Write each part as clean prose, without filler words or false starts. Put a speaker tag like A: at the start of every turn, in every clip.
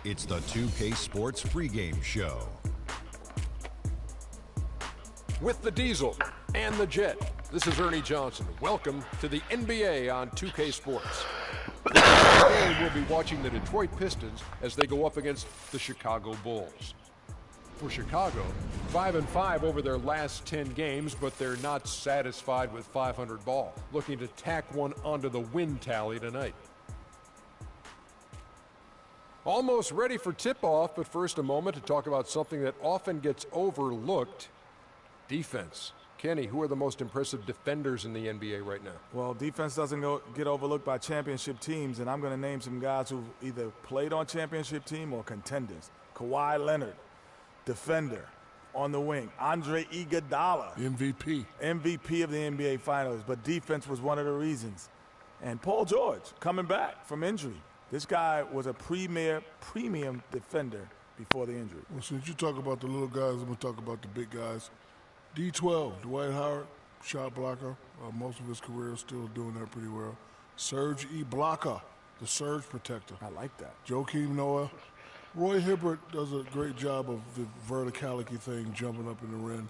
A: It's the 2K Sports pregame show.
B: With the Diesel and the Jet, this is Ernie Johnson. Welcome to the NBA on 2K Sports. Today we'll be watching the Detroit Pistons as they go up against the Chicago Bulls. For Chicago, 5-5 over their last 10 games, but they're not satisfied with 500 ball, looking to tack one onto the win tally tonight. Almost ready for tip-off, but first a moment to talk about something that often gets overlooked, defense. Kenny, who are the most impressive defenders in the NBA right now?
C: Well, defense doesn't get overlooked by championship teams, and I'm going to name some guys who either played on championship team or contenders. Kawhi Leonard, defender on the wing. Andre Iguodala, MVP of the NBA Finals, but defense was one of the reasons. And Paul George coming back from injury. This guy was a premium defender before the injury.
D: Well, since you talk about the little guys, I'm going to talk about the big guys. D12, Dwight Howard, shot blocker. Most of his career still doing that pretty well. Serge Ibaka, the surge protector.
C: I like that.
D: Joakim Noah. Roy Hibbert does a great job of the verticality thing, jumping up in the rim,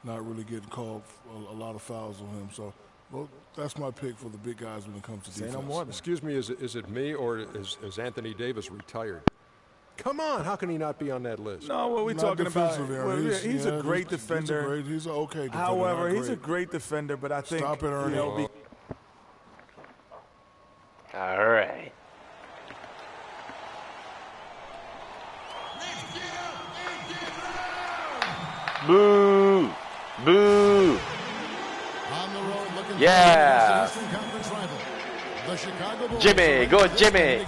D: not really getting called a lot of fouls on him. So, well, that's my pick for the big guys when it comes to defense.
C: Say no more.
B: Excuse me, is it me or is Anthony Davis retired? Come on, how can he not be on that list?
C: No, what we're talking about, he's a great defender.
D: He's an okay defender.
C: However, he's a great defender, but I think...
D: Stop it, Ernie.
E: All right. Boo! Boo! Yeah! Jimmy, go Jimmy!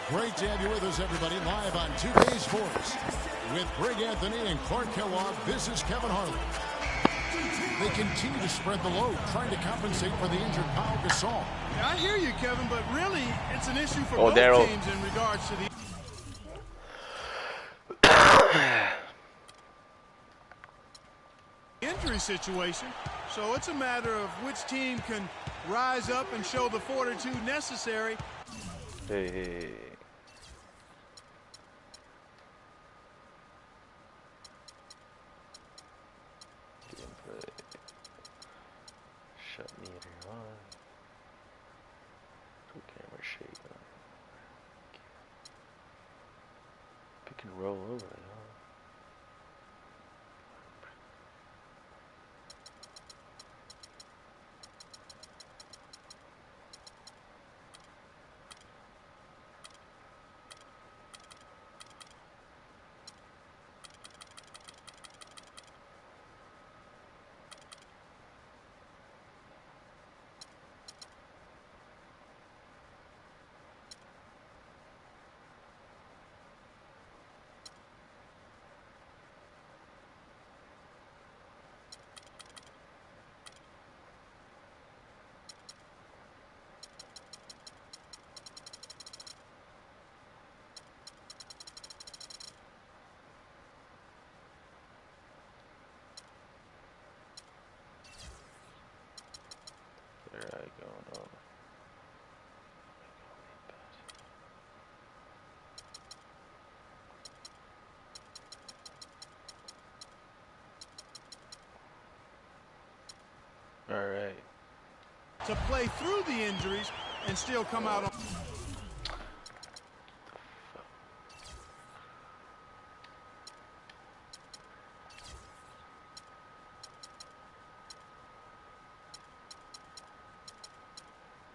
F: Great to have you with us, everybody, live on 2K Sports. With Greg Anthony and Clark Kellogg, this is Kevin Harlan. They continue to spread the load, trying to compensate for the injured Pau Gasol.
G: Yeah, I hear you, Kevin, but really, it's an issue for both teams in regards to the... injury situation. So it's a matter of which team can rise up and show the fortitude necessary.
E: Hey. Gameplay. Shut meter on. Full camera shake on. Pick and roll over it, huh? All right.
G: To play through the injuries and still come out on...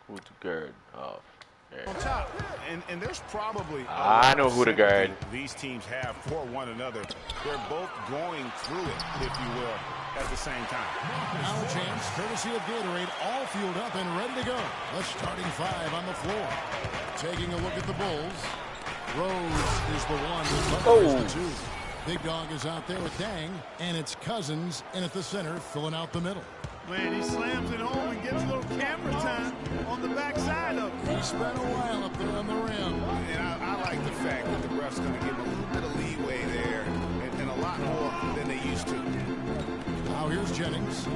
E: Who to guard off?
H: On top, and there's probably
E: I know who to guard.
H: These teams have for one another. They're both going through it, if you will, at the same time.
F: Now a chance, courtesy of Gatorade, all fueled up and ready to go. The starting five on the floor. Taking a look at the Bulls. Rose is the one. Butler is the two. Big Dog is out there with Dang, and it's Cousins in at the center, filling out the middle.
G: Man, he slams it home and gets a little camera time on the backside of it.
F: He spent a while up there on the rim.
H: And I like the fact that the ref's going to give him a little bit of leeway there and a lot more than they used to.
F: Now here's Jennings.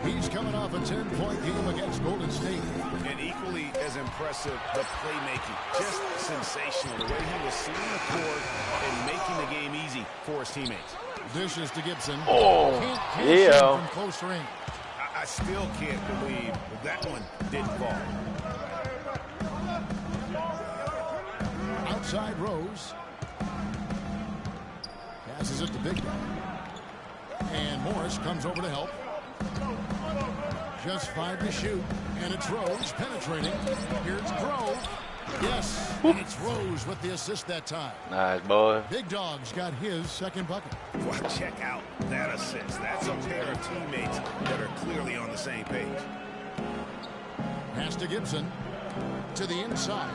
F: He's coming off a 10-point game against Golden State.
H: And equally as as impressive. The playmaking, just sensational. The way he was seeing the court and making the game easy for his teammates.
F: Dishes to Gibson.
E: Oh,
F: Can't
E: yeah.
F: from close range.
H: I still can't believe that one didn't fall.
F: Outside Rose. Passes it to Big Dog. And Morris comes over to help. Just 5 to shoot. And it's Rose penetrating. Here's Grove. Yes, and it's Rose with the assist that time.
E: Nice, boy.
F: Big Dog's got his second bucket.
H: Well, check out that assist. That's a pair of teammates that are clearly on the same page.
F: Pass to Gibson. To the inside.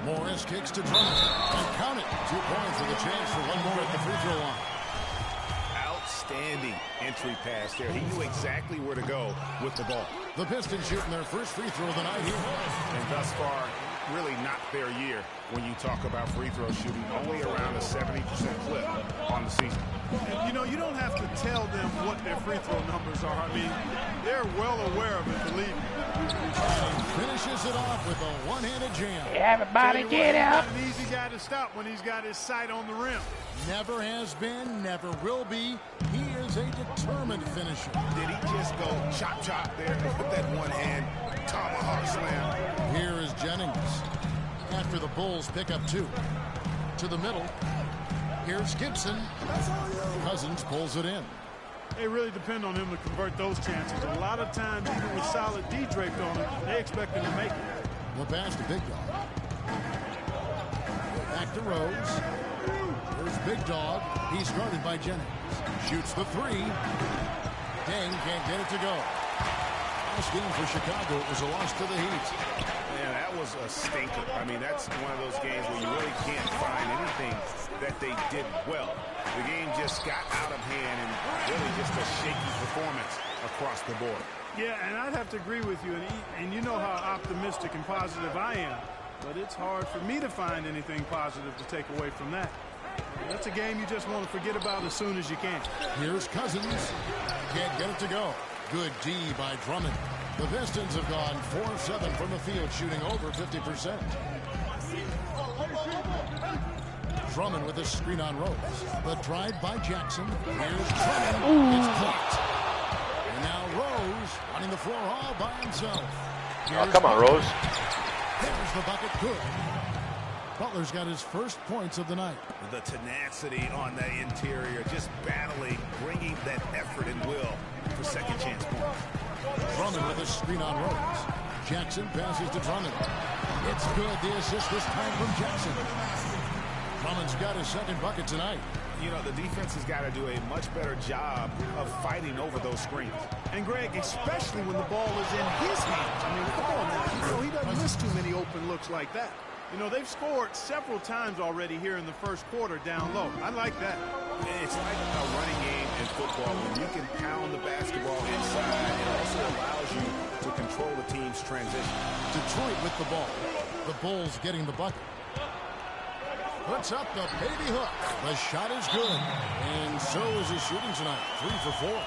F: Morris kicks to Drummond. And count it. 2 points with a chance for one more at the free throw line.
H: Outstanding entry pass there. He knew exactly where to go with the ball.
F: The Pistons shooting their first free throw of the night here.
H: And thus far, really not their year when you talk about free throw shooting. Only around a 70% clip on the season.
G: And, you know, you don't have to tell them what their free throw numbers are. I mean, they're well aware of it, believe me.
F: Finishes it off with a one-handed jam.
E: Everybody get out.
G: He's not an easy guy to stop when he's got his sight on the rim.
F: Never has been, never will be. He is a determined finisher.
H: Did he just go chop there with that one hand tomahawk slam?
F: Here is Jennings. After the Bulls pick up 2. To the middle. Here's Gibson. Cousins pulls it in.
G: They really depend on him to convert those chances. A lot of times, even with solid D draped on him, they expect him to make it.
F: The pass to Big Dog. Back to Rose. Here's Big Dog. He's guarded by Jennings. Shoots the 3. Dang can't get it to go. Last game for Chicago. It was a loss to the Heat.
H: Yeah, that was a stinker. I mean, that's one of those games where you really can't find anything that they did well. The game just got out of hand and really just a shaky performance across the board.
G: Yeah, and I'd have to agree with you. And you know how optimistic and positive I am. But it's hard for me to find anything positive to take away from that. That's a game you just want to forget about as soon as you can.
F: Here's Cousins. Can't get it to go. Good D by Drummond. The Pistons have gone 4 of 7 from the field, shooting over 50%. Drummond with a screen on Rose. The drive by Jackson. Here's Drummond. It's blocked. And now Rose running the floor all by himself.
E: Oh, come on, Rose.
F: There's the bucket. Good. Butler's got his first points of the night.
H: The tenacity on the interior, just battling, bringing that effort and will for second chance points.
F: Drummond with a screen on Rose. Jackson passes to Drummond. It's good. The assist this time from Jackson. Drummond's got his second bucket tonight.
H: You know, the defense has got to do a much better job of fighting over those screens.
G: And, Greg, especially when the ball is in his hands. I mean, come on now. You know, he doesn't miss too many open looks like that. You know, they've scored several times already here in the first quarter down low. I like that.
H: It's like a running game in football. When you can pound the basketball inside, it also allows you to control the team's transition.
F: Detroit with the ball. The Bulls getting the bucket. Puts up the baby hook. The shot is good. And so is his shooting tonight. 3 for 4.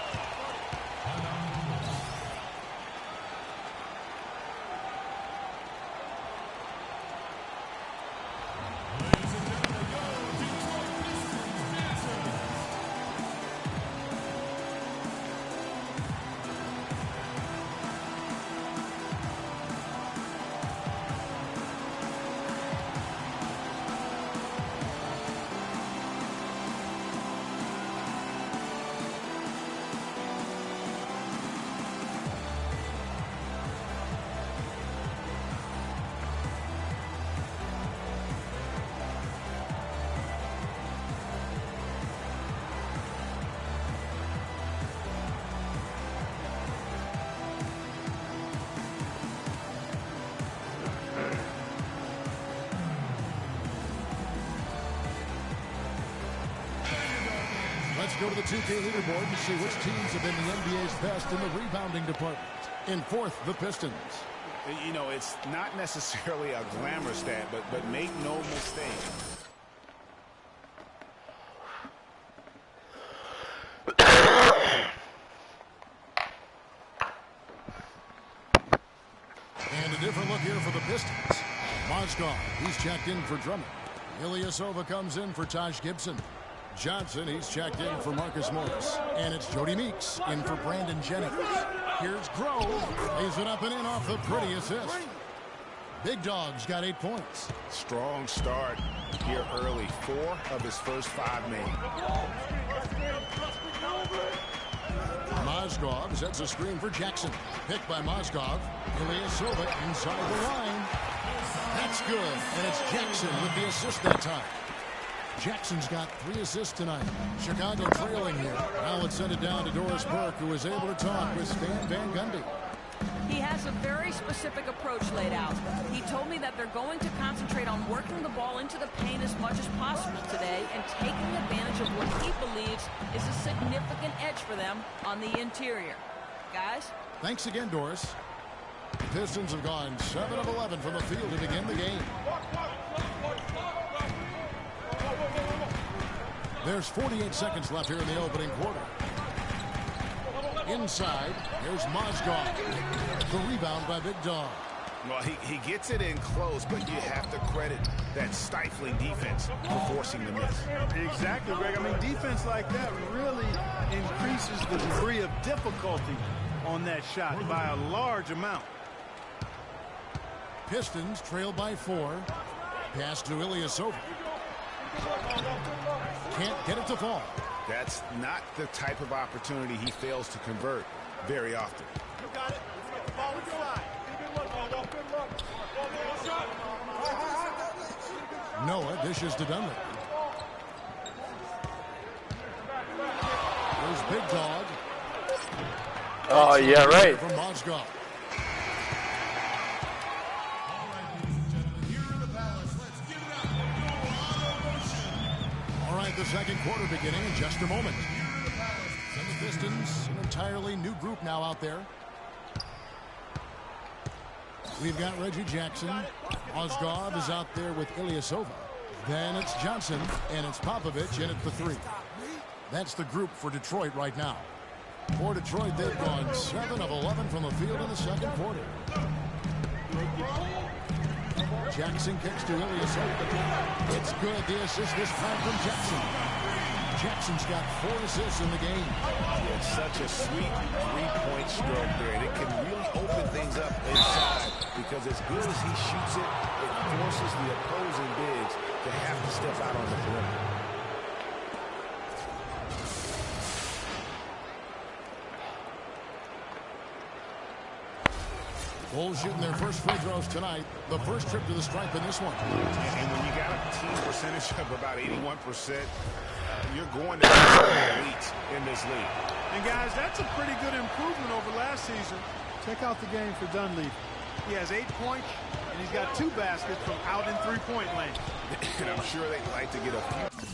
F: Let's go to the 2K leaderboard and see which teams have been the NBA's best in the rebounding department. In 4th, the Pistons.
H: You know, it's not necessarily a glamour stat, but make no mistake.
F: And a different look here for the Pistons. Mozgov, he's checked in for Drummond. Ilyasova comes in for Taj Gibson. Johnson, he's checked in for Marcus Morris. And it's Jody Meeks in for Brandon Jennings. Here's Grove. Lays it up and in off the pretty assist. Big Dog's got 8 points.
H: Strong start here early. 4 of his first 5 made.
F: Mozgov sets a screen for Jackson. Picked by Mozgov. Ilyasova inside the line. That's good. And it's Jackson with the assist that time. Jackson's got 3 assists tonight. Chicago trailing here. Now let's send it down to Doris Burke, who is able to talk with Stan Van Gundy.
I: He has a very specific approach laid out. He told me that they're going to concentrate on working the ball into the paint as much as possible today and taking advantage of what he believes is a significant edge for them on the interior. Guys?
F: Thanks again, Doris. The Pistons have gone 7 of 11 from the field to begin the game. There's 48 seconds left here in the opening quarter. Inside, here's Mozgov. The rebound by Big Dog.
H: Well, he gets it in close, but you have to credit that stifling defense for forcing the miss.
G: Exactly, Greg. I mean, defense like that really increases the degree of difficulty on that shot by a large amount.
F: Pistons trail by 4. Pass to Ilyasova. Can't get it to fall.
H: That's not the type of opportunity he fails to convert very often.
J: You got it. Get the ball inside.
F: Noah dishes to Dunley. There's Big Dog.
E: Oh, yeah, right.
F: From Mozgov. All right, the second quarter beginning in just a moment. And the Pistons, an entirely new group now out there. We've got Reggie Jackson. Mozgov is out there with Ilyasova. Then it's Johnson, and it's Popovich in at the 3. That's the group for Detroit right now. For Detroit, they've gone 7 of 11 from the field in the second quarter. Jackson kicks to Ilyasova. It's good. The assist this time from Jackson. Jackson's got 4 assists in the game.
H: It's such a sweet 3-point stroke there. And it can really open things up inside because as good as he shoots it, it forces the opposing bigs to have to step out on the perimeter.
F: Bulls shooting their first free throws tonight. The first trip to the stripe in this one.
H: And when you got a team percentage of about 81%, you're going to be elite in this league.
G: And guys, that's a pretty good improvement over last season. Check out the game for Dunleavy. He has 8 points, and he's got 2 baskets from out in 3-point lane.
H: And I'm sure they'd like to get a few.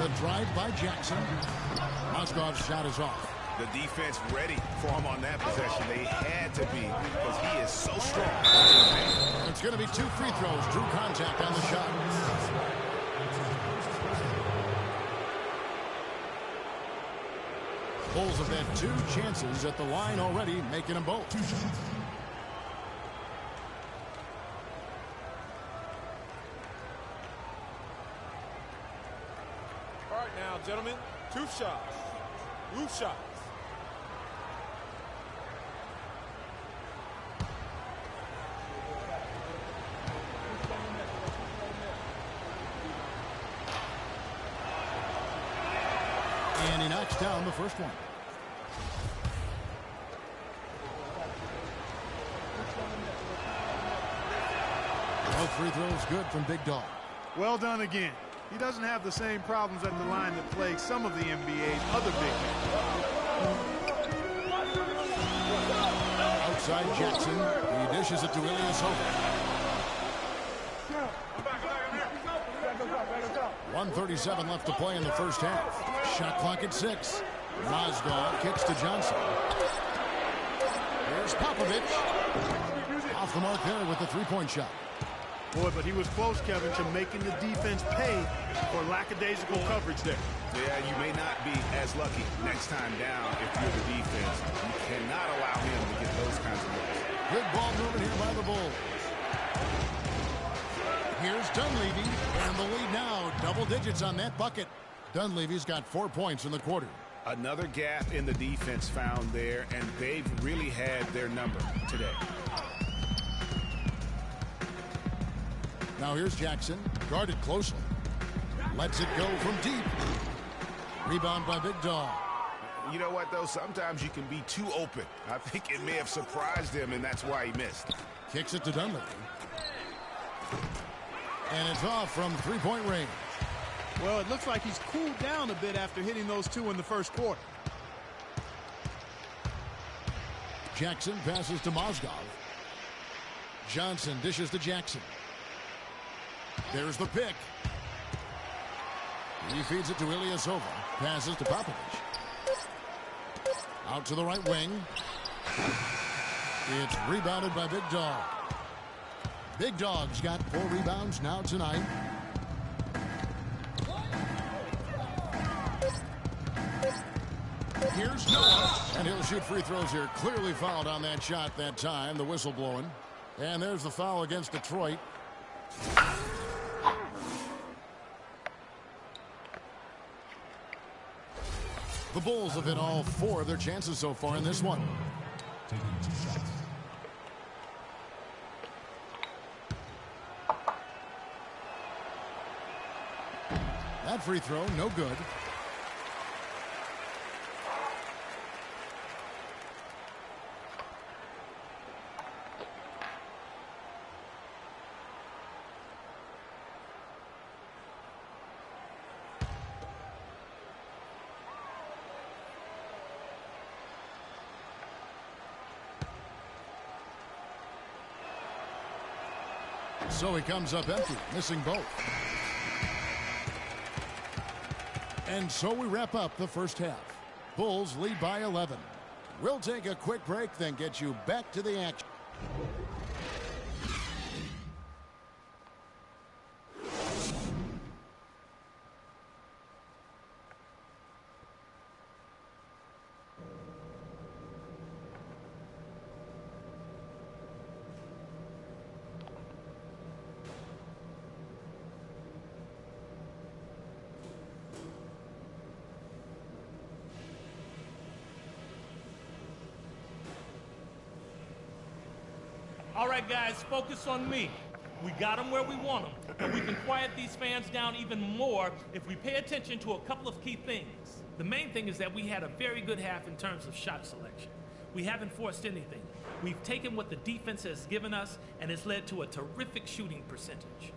F: The drive by Jackson. Mozgov's shot is off.
H: The defense ready for him on that possession. They had to be because he is so strong.
F: It's going to be 2 free throws. Drew contact on the shot. Bulls have had 2 chances at the line already, making them both.
J: All right now, gentlemen, 2 shots. Roof shots.
F: And he knocks down the first one. Both free throws good from Big Dog.
G: Well done again. He doesn't have the same problems at the line that plague some of the NBA's other big men.
F: Outside Jackson. He dishes it to Ilyasova. 1:37 left to play in the first half. Shot clock at 6. Mozgov kicks to Johnson. Here's Popovich. Off the mark there with the three-point shot.
G: Boy, but he was close, Kevin, to making the defense pay for lackadaisical coverage there.
H: Yeah, you may not be as lucky next time down if you're the defense. You cannot allow him to get those kinds of looks.
F: Good ball movement here by the Bulls. Here's Dunleavy, and the lead now, double digits on that bucket. Dunleavy's got 4 points in the quarter.
H: Another gap in the defense found there, and they've really had their number today.
F: Now here's Jackson, guarded closely. Lets it go from deep. Rebound by Big Dog.
H: You know what, though? Sometimes you can be too open. I think it may have surprised him, and that's why he missed.
F: Kicks it to Dunleavy. And it's off from three-point range.
G: Well, it looks like he's cooled down a bit after hitting those two in the first quarter.
F: Jackson passes to Mozgov. Johnson dishes to Jackson. There's the pick. He feeds it to Ilyasova. Passes to Popovich. Out to the right wing. It's rebounded by Big Dog. Big Dog's got 4 rebounds now tonight. Here's Noah. And he'll shoot free throws here. Clearly fouled on that shot that time. The whistle blowing. And there's the foul against Detroit. The Bulls have hit all 4 of their chances so far in this one. Taking 2 shots. That free throw, no good. So he comes up empty, missing both. And so we wrap up the first half. Bulls lead by 11. We'll take a quick break, then get you back to the action.
K: All right, guys, focus on me. We got them where we want them, and we can quiet these fans down even more if we pay attention to a couple of key things. The main thing is that we had a very good half in terms of shot selection. We haven't forced anything. We've taken what the defense has given us, and it's led to a terrific shooting percentage.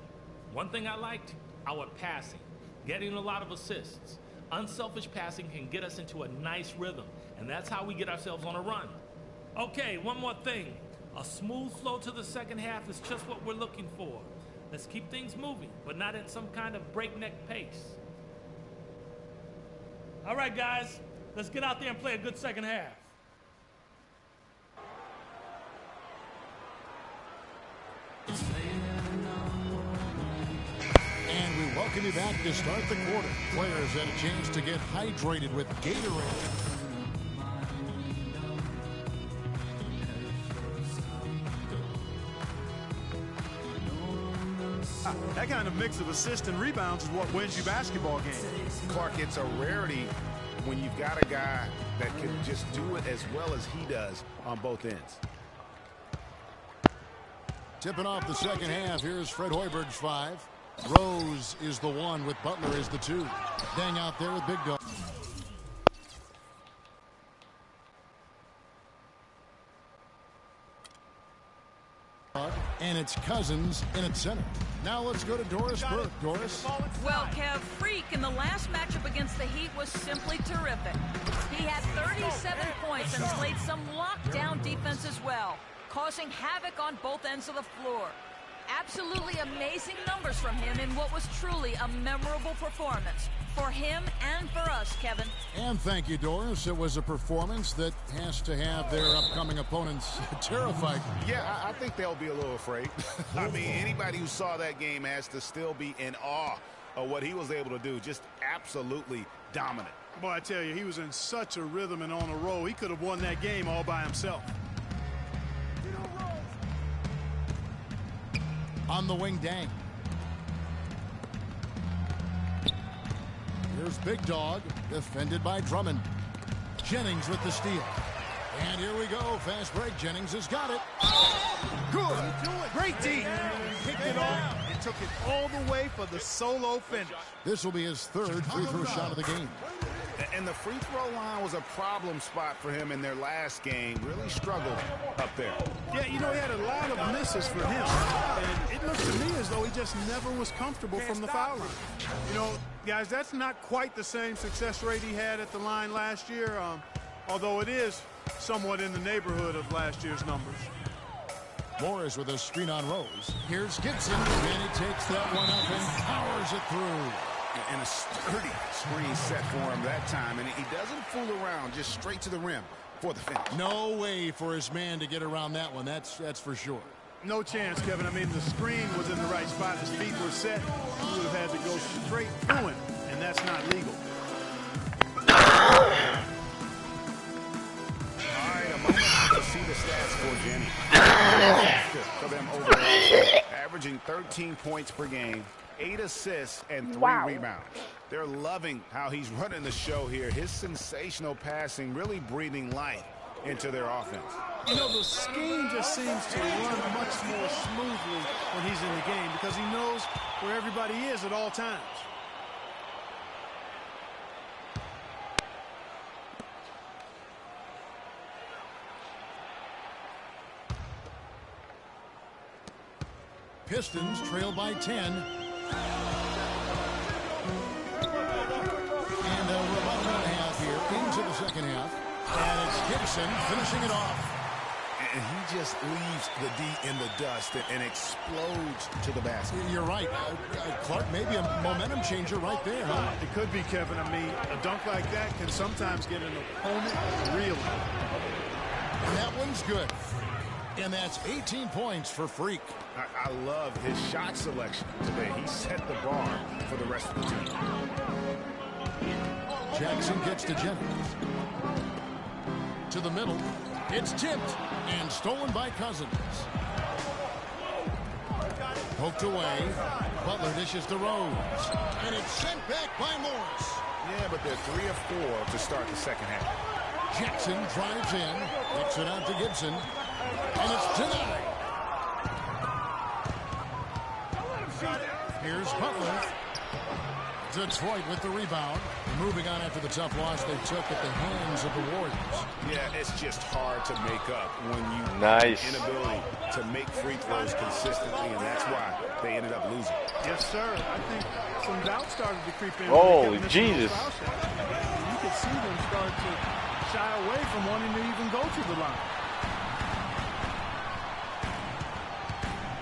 K: One thing I liked, our passing, getting a lot of assists. Unselfish passing can get us into a nice rhythm, and that's how we get ourselves on a run. Okay, one more thing. A smooth flow to the second half is just what we're looking for. Let's keep things moving, but not at some kind of breakneck pace. All right, guys, let's get out there and play a good second half.
F: And we welcome you back to start the quarter. Players had a chance to get hydrated with Gatorade.
G: That kind of mix of assists and rebounds is what wins you basketball games.
H: Clark, it's a rarity when you've got a guy that can just do it as well as he does on both ends.
F: Tipping off the second half, here's Fred Hoiberg's 5. Rose is the 1 with Butler is the 2. Dang out there with Big Dog. And it's Cousins in at center. Now let's go to Doris Burke. Doris?
I: Well, Kev, Freak in the last matchup against the Heat was simply terrific. He had 37 points and played some lockdown defense as well, causing havoc on both ends of the floor. Absolutely amazing numbers from him in what was truly a memorable performance. For him and for us, Kevin.
F: And thank you, Doris. It was a performance that has to have their upcoming opponents terrified.
H: Yeah, I think they'll be a little afraid. I mean, anybody who saw that game has to still be in awe of what he was able to do. Just absolutely dominant.
G: Boy, I tell you, he was in such a rhythm and on a roll. He could have won that game all by himself.
F: On the wing, Dang. Here's Big Dog, defended by Drummond. Jennings with the steal. And here we go. Fast break. Jennings has got it.
G: Good. Great D. Picked it off and took it all the way for the solo finish.
F: This will be his third free throw shot of the game.
H: And the free throw line was a problem spot for him in their last game. Really struggled up there.
G: Yeah, you know, he had a lot of misses for him. And it looks to me as though he just never was comfortable from the foul line. You know, guys, that's not quite the same success rate he had at the line last year, although it is somewhat in the neighborhood of last year's numbers.
F: Morris with a screen on Rose. Here's Gibson, and he takes that one up and powers it through.
H: And a sturdy screen set for him that time, and he doesn't fool around, just straight to the rim for the finish.
F: No way for his man to get around that one, that's for sure.
G: No chance, Kevin. I mean, the screen was in the right spot. His feet were set. He would have had to go straight through him, and that's not legal.
H: All right, a moment to see the stats for Jenny. For them overall, averaging 13 points per game, 8 assists, and 3 rebounds. They're loving how he's running the show here. His sensational passing really breathing life into their offense.
G: You know, the scheme just seems to run much more smoothly when he's in the game because he knows where everybody is at all times.
F: Pistons trail by 10. And we're about a minute and a half here into the second half. And it's Gibson finishing it off.
H: And he just leaves the D in the dust and explodes to the basket.
F: You're right. Clark, maybe a momentum changer right there, huh?
G: It could be, Kevin. I mean, a dunk like that can sometimes get an opponent reeling.
F: And that one's good. And that's 18 points for Freak.
H: I love his shot selection today. He set the bar for the rest of the team.
F: Jackson gets to Jennings. To the middle. It's tipped and stolen by Cousins. Poked away. Butler dishes to Rose. And it's sent back by Morris.
H: Yeah, but they're 3 of 4 to start the second half.
F: Jackson drives in. Kicks it out to Gibson. And it's denied. Here's Butler. Detroit with the rebound. Moving on after the tough loss they took at the hands of the Warriors.
H: Yeah, it's just hard to make up when you
E: Nice.
H: inability to make free throws consistently, and that's why they ended up losing.
G: Yes, sir. I think some doubt started to creep in.
E: Oh, Jesus.
G: You could see them start to shy away from wanting to even go to the line.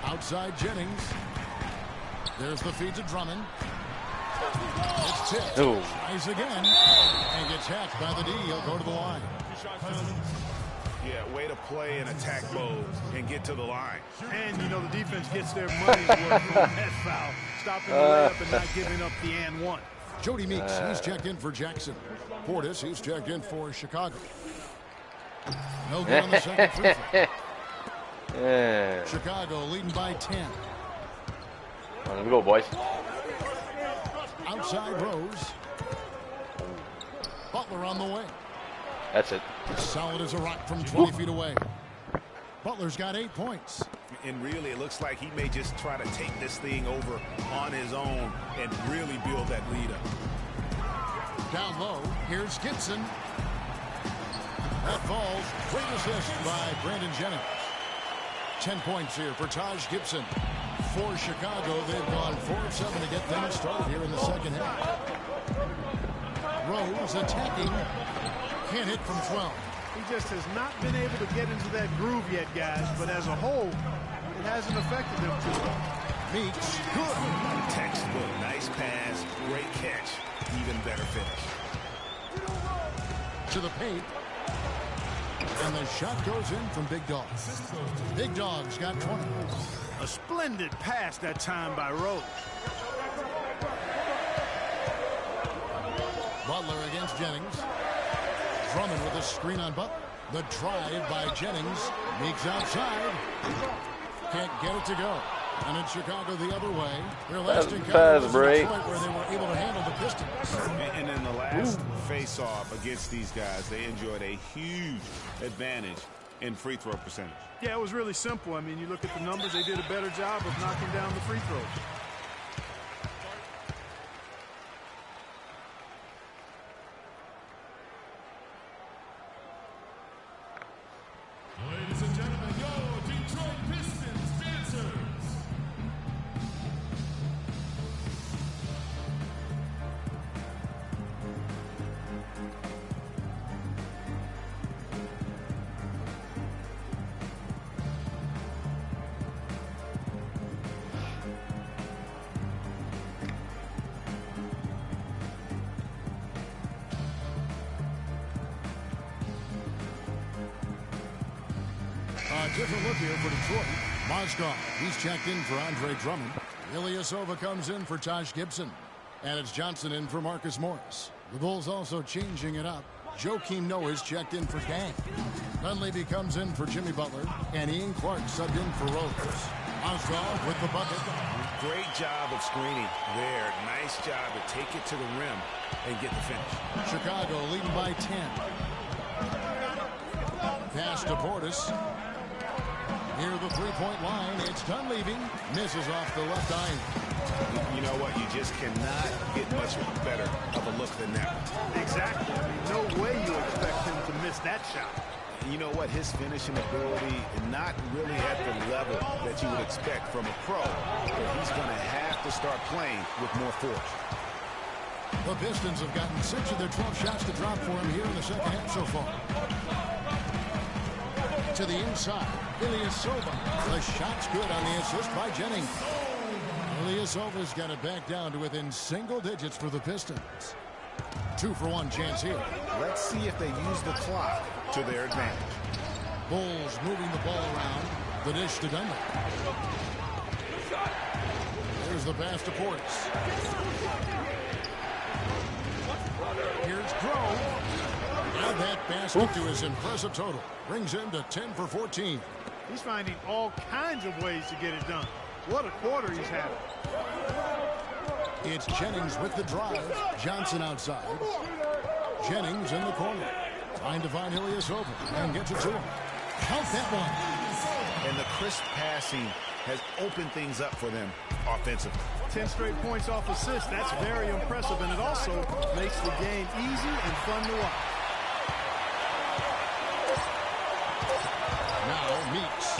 F: Outside Jennings. There's the feed to Drummond. It's tipped.
E: Ooh.
F: Tries again. And gets hacked by the D. He'll go to the line.
H: Yeah, way to play in attack mode and get to the line.
G: And, you know, the defense gets their money's worth from that foul. Stopping the layup and not giving up the and one.
F: Jody Meeks, he's checked in for Jackson. Portis, he's checked in for Chicago. No good on the second free throw. Chicago leading by 10.
E: Let's go, boys.
F: Outside Rose. Butler on the way.
E: That's it.
F: Solid as a rock from 20 feet away. Butler's got 8 points.
H: And really, it looks like he may just try to take this thing over on his own and really build that lead up.
F: Down low, here's Gibson. That falls. Great assist by Brandon Jennings. 10 points here for Taj Gibson. For Chicago, they've gone 4 of 7 to get things started here in the second half. Rose attacking. Can't hit from 12.
G: He just has not been able to get into that groove yet, guys. But as a whole, it hasn't affected them too well.
F: Meeks, good.
H: Textbook, nice pass, great catch, even better finish.
F: To the paint. And the shot goes in from Big Dog. Big Dog's got 20.
G: A splendid pass that time by Rose.
F: Butler against Jennings. Drummond with a screen on Butler. The drive by Jennings. Meeks outside. Can't get it to go. And in Chicago the other way. Their last encounter was in Detroit where they were able to handle the Pistons.
H: And in the last face-off against these guys, they enjoyed a huge advantage in free throw percentage.
G: Yeah, it was really simple. I mean, you look at the numbers, they did a better job of knocking down the free throws.
F: Ladies and gentlemen, your Detroit Pistons dancers. Different look here for Detroit. Mozgov, he's checked in for Andre Drummond. Ilyasova comes in for Taj Gibson. And it's Johnson in for Marcus Morris. The Bulls also changing it up. Joakim Noah's checked in for Gang. Dunleavy comes in for Jimmy Butler. And Ian Clark subbed in for Rose. Mozgov with the bucket.
H: Great job of screening there. Nice job to take it to the rim and get the finish.
F: Chicago leading by 10. Pass to Portis. Near the three-point line, it's Dunleavy. Misses off the left eye.
H: You know what? You just cannot get much better of a look than that.
G: Exactly. I mean, no way you expect him to miss that shot.
H: You know what? His finishing ability is not really at the level that you would expect from a pro. But he's going to have to start playing with more force.
F: The Pistons have gotten 6 of their 12 shots to drop for him here in the second half so far. To the inside, Ilyasova. The shot's good on the assist by Jennings. Ilyasova's got it back down to within single digits for the Pistons. 2-for-1 chance here.
H: Let's see if they use the clock to their advantage.
F: Bulls moving the ball around. The dish to Dunlap. There's the pass to Portis. Here's Grove. And that basket to his impressive total brings him to 10 for 14.
G: He's finding all kinds of ways to get it done. What a quarter he's having.
F: It's Jennings with the drive. Johnson outside. Jennings in the corner. Trying to find Ilyasova and gets it to him. Count that one.
H: And the crisp passing has opened things up for them offensively.
G: 10 straight points off assists. That's very impressive, and it also makes the game easy and fun to watch.
F: Now Meeks.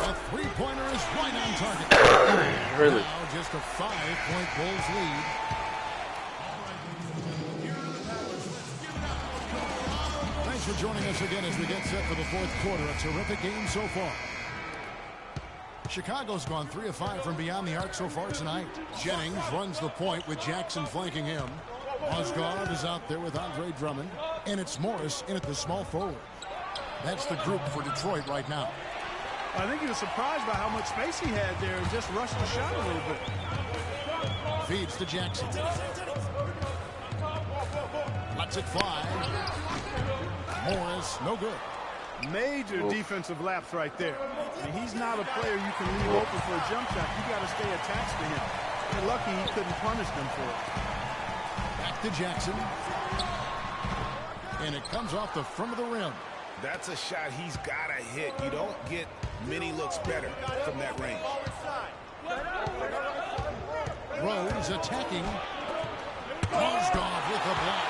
F: A three-pointer is right on target.
E: Really?
F: Now just a 5-point Bulls lead. Thanks for joining us again as we get set for the fourth quarter. A terrific game so far. Chicago's gone 3 of 5 from beyond the arc so far tonight. Jennings runs the point with Jackson flanking him. Mozgov is out there with Andre Drummond. And it's Morris in at the small forward. That's the group for Detroit right now.
G: I think he was surprised by how much space he had there and just rushed the shot a little bit.
F: Feeds to Jackson. Lets it fly. Morris, no good.
G: Major defensive lapse right there. I mean, he's not a player you can leave open for a jump shot. You got to stay attached to him. You're lucky he couldn't punish them for it.
F: Back to Jackson. And it comes off the front of the rim.
H: That's a shot he's got to hit. You don't get many looks better from that range.
F: Rose attacking. Mozgov with the block.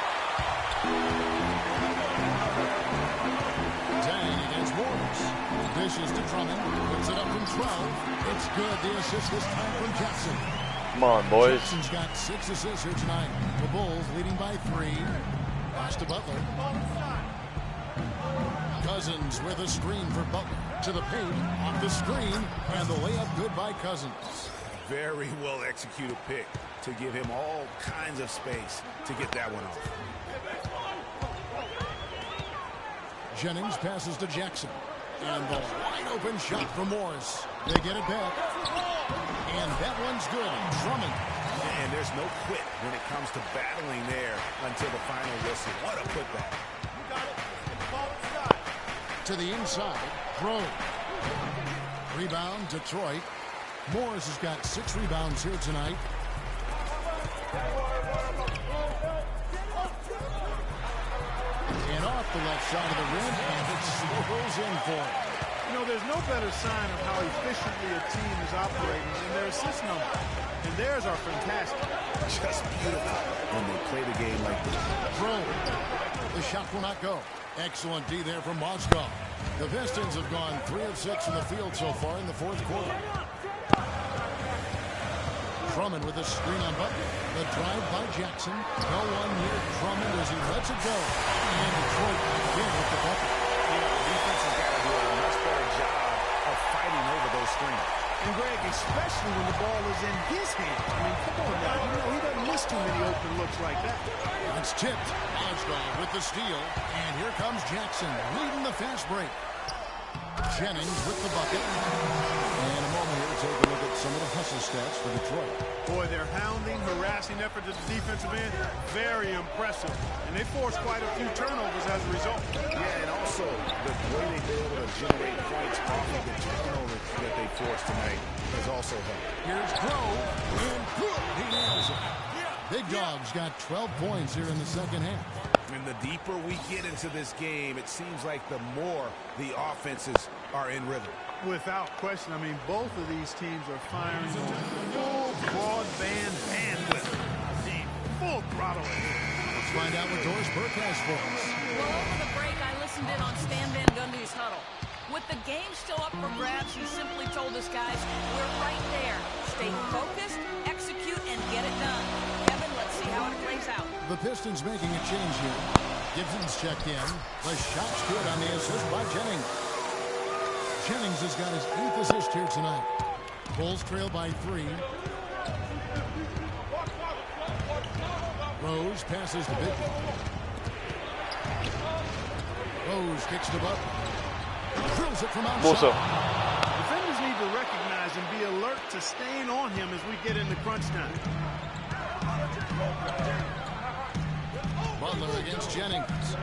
F: Dang against Morris. Dishes to Drummond. Puts it up from 12. It's good. The assist this time from Jackson.
E: Come on, boys.
F: Jackson's got 6 assists here tonight. The Bulls leading by 3. Pass to Butler. Cousins with a screen for Butler. To the paint, off the screen, and the layup good by Cousins.
H: Very well executed pick to give him all kinds of space to get that one off.
F: Jennings passes to Jackson. And the wide open shot from Morris. They get it back. And that one's good. Drummond.
H: And there's no quit when it comes to battling there until the final whistle. What a putback.
F: To the inside. Grove. Rebound, Detroit. Morris has got 6 rebounds here tonight. And off the left side of the rim, and it swirls in for him.
G: You know, there's no better sign of how efficiently a team is operating than their assist number. And theirs are fantastic.
H: Just beautiful when they play the game like this.
F: Throw. The shot will not go. Excellent D there from Mozgov. The Pistons have gone 3 of 6 in the field so far in the 4th quarter. Drummond with a screen on Butler. The drive by Jackson. No one near Drummond as he lets it go. And Detroit again with the bucket.
H: You know, the defense has got to do a much better job of fighting over those screens.
G: And Greg, especially when the ball is in his hand. I mean, come on now. You know, he doesn't miss too many open looks like that.
F: It's tipped. Mozgov with the steal. And here comes Jackson leading the fast break. Jennings with the bucket. And a moment here to take a look at some of the hustle stats for Detroit.
G: Boy, their hounding, harassing effort at the defensive end, very impressive. And they forced quite a few turnovers as a result.
H: Yeah, and also the way they've been able to generate points off of the turnovers that they forced tonight has also helped.
F: Here's Grove, and good, he nails it. Big Dog's got 12 points here in the second half.
H: And the deeper we get into this game, it seems like the more the offenses are in rhythm.
G: Without question. I mean, both of these teams are firing on full broadband bandwidth. Full throttle.
F: Let's find out what Doris Burke has for us.
I: Well, over the break, I listened in on Stan Van Gundy's huddle. With the game still up for grabs, he simply told his guys, we're right there. Stay focused, execute, and get it done. Kevin, let's see how it plays out.
F: The Pistons making a change here. Gibson's checked in. The shot's good on the assist by Jennings. Jennings has got his 8th assist here tonight. Bulls trail by 3. Rose passes to Big. Rose kicks the butt. Drills it from outside.
G: Defenders need to recognize and be alert to staying on him as we get into crunch time.
F: Butler against Jennings.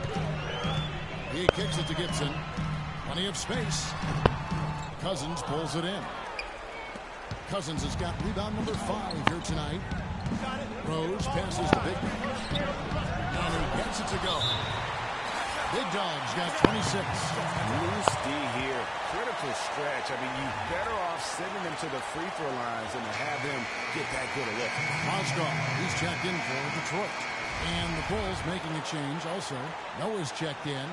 F: He kicks it to Gibson. Plenty of space. Cousins pulls it in. Cousins has got rebound number 5 here tonight. Rose passes to Big Dog. And he gets it to go. Big Dog's got 26.
H: Loose D here. Critical stretch. I mean, you're better off sending them to the free throw lines than to have them get that good a look.
F: Mozgov, he's checked in for Detroit. And the Bulls making a change also. Noah's checked in.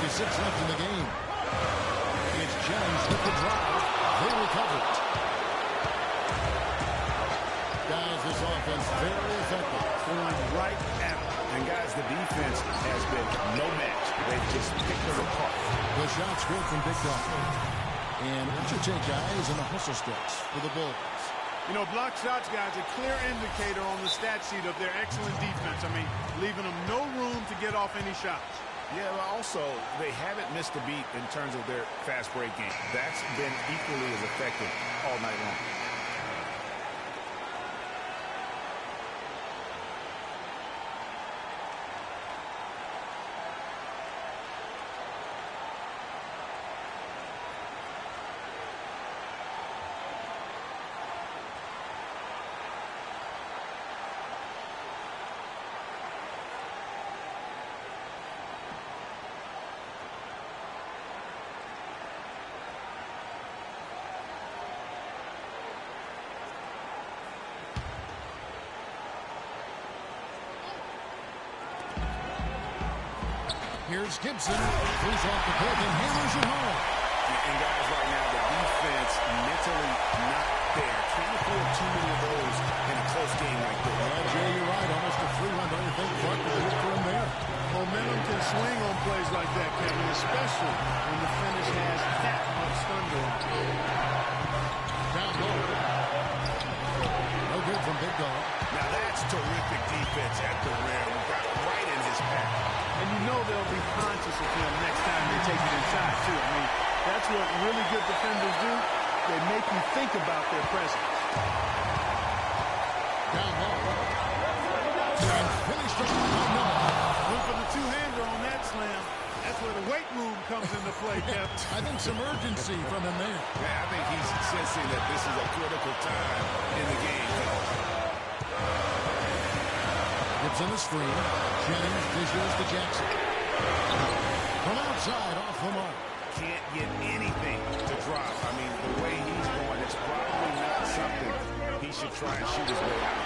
F: .56 left in the game. It's Jennings with the drive. They recover it. Guys, this offense very effective.
G: Going right at it.
H: And guys, the defense has been no match. They've just picked them apart.
F: The shot's good from Big Dog. And what's your take, guys, on the hustle stats for the Bulls?
G: You know, block shots, guys, a clear indicator on the stat sheet of their excellent defense. I mean, leaving them no room to get off any shots.
H: Yeah, but also, they haven't missed a beat in terms of their fast break game. That's been equally as effective all night long.
F: Here's Gibson. Throws off the pick and hammers it home.
H: And guys, right now, the defense mentally not there. Can't afford too many of those in a close game like this.
F: Well, Jay, you're right. Almost a free run. Don't you think Clark could hit for him there?
G: Momentum can swing on plays like that, Kevin, especially when the finish has that much thunder on it.
F: Down low. No good from Big Dog.
H: Now that's terrific defense at the rim. Got right in his path.
G: And you know they'll be conscious of him next time they take it inside, too. I mean, that's what really good defenders do. They make you think about their presence.
F: Down low. And finished it.
G: Went for the two-hander on that slam. That's where the weight room comes into play, Kev.
F: I think some urgency from him there.
H: Yeah, I think he's sensing that this is a critical time in the game.
F: Gibson the screen. Jennings dishes to Jackson. From outside, off the mark.
H: Can't get anything to drop. I mean, the way he's going, it's probably not something he should try and shoot his way out.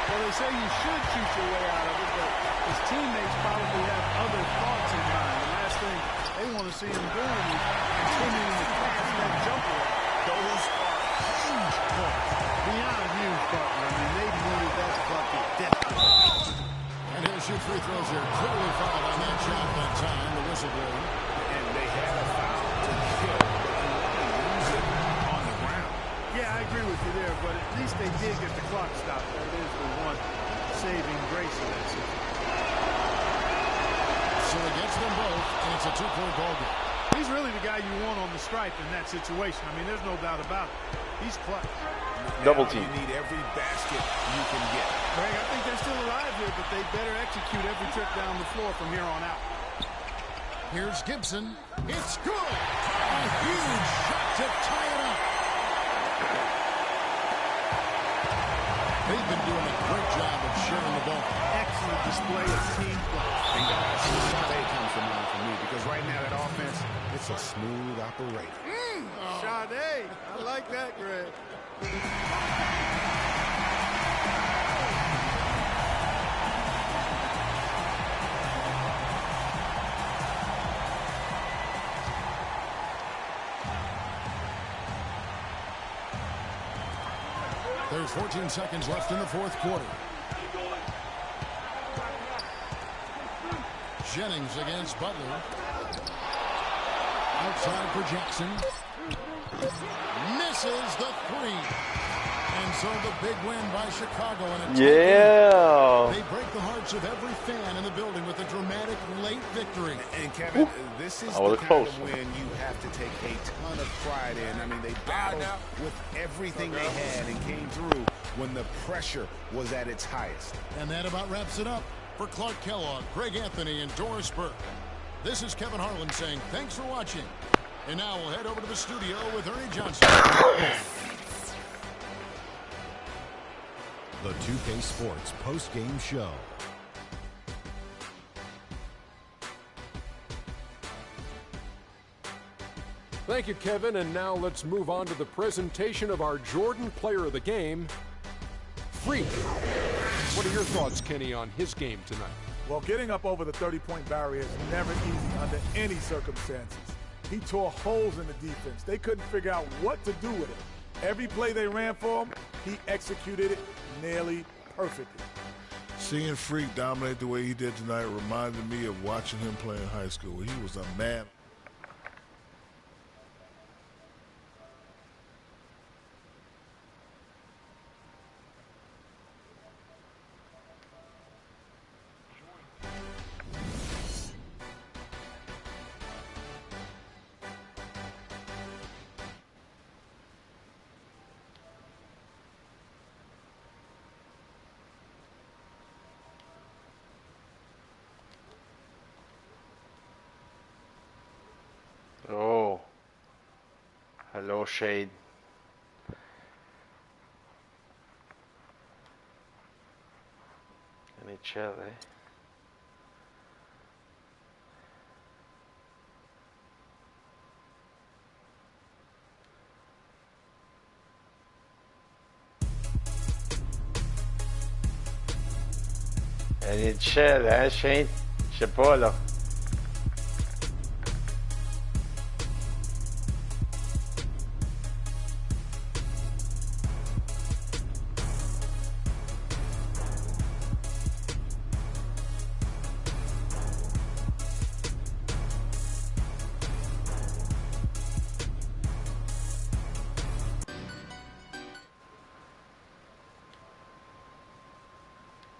G: Well, they say you should shoot your way out of it, but his teammates probably have other thoughts in mind. The last thing they want to see him doing is continuing to pass that jumper.
H: Those are huge points.
G: Beyond huge, partner. I mean, they needed that bucket desperately.
F: And he'll shoot free throws here. Clearly fouled on that shot that time. The whistle blew.
H: And they had a foul to kill, but you want to use it on the ground.
G: Yeah, I agree with you there, but at least they did get the clock stopped. That is the one saving grace of that situation.
F: So he gets them both, and it's a two-point ball game.
G: He's really the guy you want on the stripe in that situation. I mean, there's no doubt about it. He's clutch.
E: Double team.
H: You need every basket you can get.
G: Greg, I think they're still alive here, but they better execute every trip down the floor from here on out.
F: Here's Gibson. It's good. A huge shot to tie it up. They've been doing a great job of sharing the ball.
G: Excellent display of team play.
H: And guys, Sade comes to mind for me because right now that offense, it's a smooth operation.
G: Sade, I like that, Greg.
F: There's 14 seconds left in the fourth quarter. Jennings against Butler. Outside for Jackson. Misses the three. And so the big win by Chicago. And they break the hearts of every fan in the building with a dramatic late victory.
H: And Kevin, this is the kind of win you have to take a ton of pride in. I mean, they battled with everything they had and came through when the pressure was at its highest.
F: And that about wraps it up. For Clark Kellogg, Greg Anthony, and Doris Burke, this is Kevin Harlan saying thanks for watching. And now we'll head over to the studio with Ernie Johnson.
A: The 2K Sports post-game show.
B: Thank you, Kevin. And now let's move on to the presentation of our Jordan Player of the Game, Freak. What are your thoughts, Kenny, on his game tonight?
C: Well, getting up over the 30-point barrier is never easy under any circumstances. He tore holes in the defense. They couldn't figure out what to do with it. Every play they ran for him, he executed it nearly perfectly.
D: Seeing Freak dominate the way he did tonight reminded me of watching him play in high school. He was a man.
E: Oh, hello, Shade. NHL, eh? NHL, Shane? Je sais pas, là.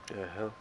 E: The hell?